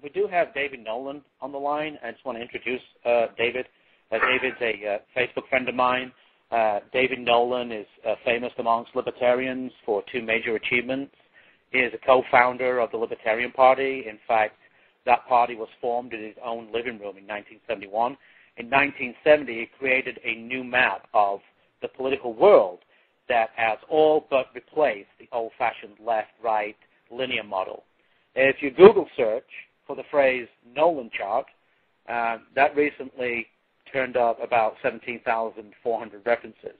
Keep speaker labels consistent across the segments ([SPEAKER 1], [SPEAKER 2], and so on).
[SPEAKER 1] we do have David Nolan on the line. I just want to introduce David. David's a Facebook friend of mine. David Nolan is famous amongst libertarians for two major achievements. He is a co-founder of the Libertarian Party. In fact, that party was formed in his own living room in 1971. In 1970, he created a new map of the political world that has all but replaced the old-fashioned left-right linear model. If you Google search for the phrase Nolan chart, that recently turned up about 17,400 references.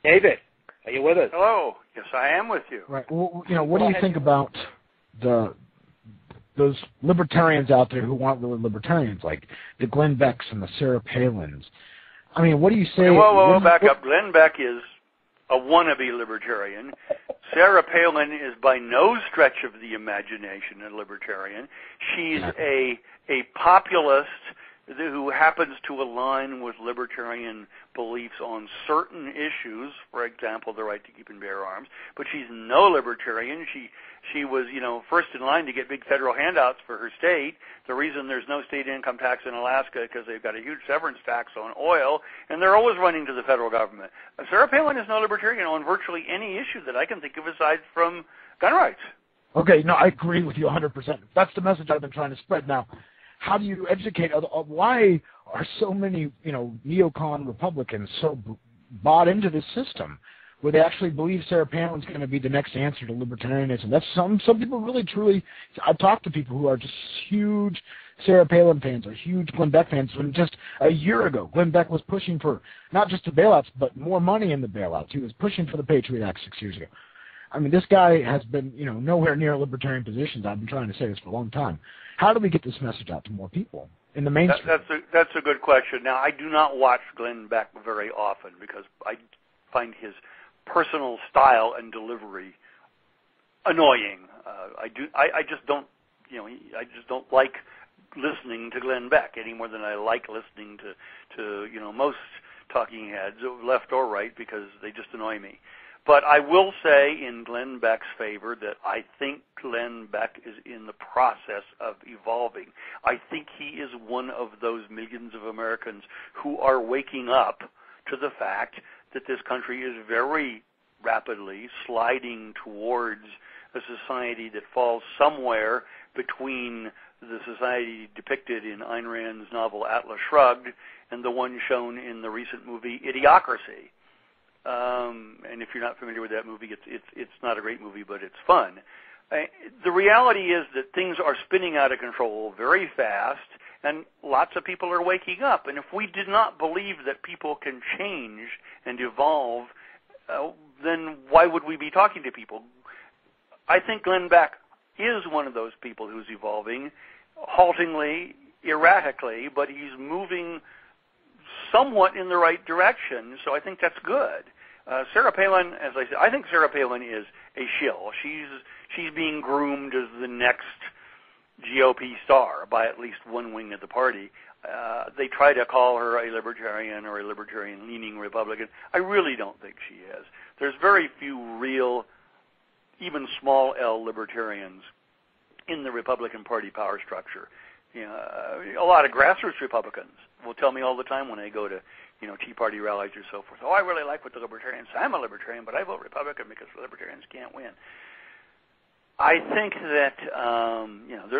[SPEAKER 1] David, are you with us?
[SPEAKER 2] Hello. Yes, I am with you.
[SPEAKER 3] Right. Well, what do you think about those libertarians out there who aren't really libertarians, like the Glenn Becks and the Sarah Palins? I mean, what do you say?
[SPEAKER 2] Whoa, back up. Glenn Beck is a wannabe libertarian. Sarah Palin is by no stretch of the imagination a libertarian. She's a populist who happens to align with libertarian beliefs on certain issues, for example, the right to keep and bear arms, but she's no libertarian. She was, first in line to get big federal handouts for her state. The reason there's no state income tax in Alaska is because they've got a huge severance tax on oil, and they're always running to the federal government. Sarah Palin is no libertarian on virtually any issue that I can think of aside from gun rights.
[SPEAKER 3] Okay, no, I agree with you 100%. That's the message I've been trying to spread now. How do you educate why are so many, neocon Republicans so bought into this system where they actually believe Sarah Palin's going to be the next answer to libertarianism? That's some people really, truly. I've talked to people who are just huge Sarah Palin fans or huge Glenn Beck fans. When just a year ago, Glenn Beck was pushing for not just the bailouts, but more money in the bailouts. He was pushing for the Patriot Act 6 years ago. I mean, this guy has been, nowhere near libertarian positions. I've been trying to say this for a long time. How do we get this message out to more people in the mainstream?
[SPEAKER 2] That's a good question. Now, I do not watch Glenn Beck very often because I find his personal style and delivery annoying. I just don't like listening to Glenn Beck any more than I like listening to most talking heads, left or right, because they just annoy me. But I will say in Glenn Beck's favor that I think Glenn Beck is in the process of evolving. I think he is one of those millions of Americans who are waking up to the fact that this country is very rapidly sliding towards a society that falls somewhere between the society depicted in Ayn Rand's novel Atlas Shrugged and the one shown in the recent movie Idiocracy. And if you're not familiar with that movie, it's not a great movie, but it's fun. The reality is that things are spinning out of control very fast, and lots of people are waking up. And if we did not believe that people can change and evolve, then why would we be talking to people? I think Glenn Beck is one of those people who's evolving, haltingly, erratically, but he's moving somewhat in the right direction, so I think that's good. Sarah Palin, as I said, I think Sarah Palin is a shill. She's being groomed as the next GOP star by at least one wing of the party. They try to call her a libertarian or a libertarian-leaning Republican. I really don't think she is. There's very few real, even small L libertarians in the Republican Party power structure. A lot of grassroots Republicans will tell me all the time when they go to Tea Party rallies or so forth. Oh, I really like what the libertarians say. I'm a libertarian, but I vote Republican because the libertarians can't win. I think that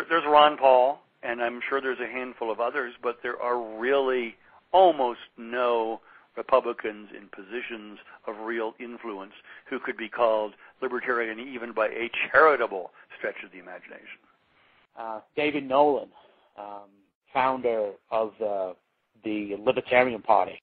[SPEAKER 2] there's Ron Paul, and I'm sure there's a handful of others, but there are really almost no Republicans in positions of real influence who could be called libertarian even by a charitable stretch of the imagination.
[SPEAKER 1] David Nolan, founder of the Libertarian Party.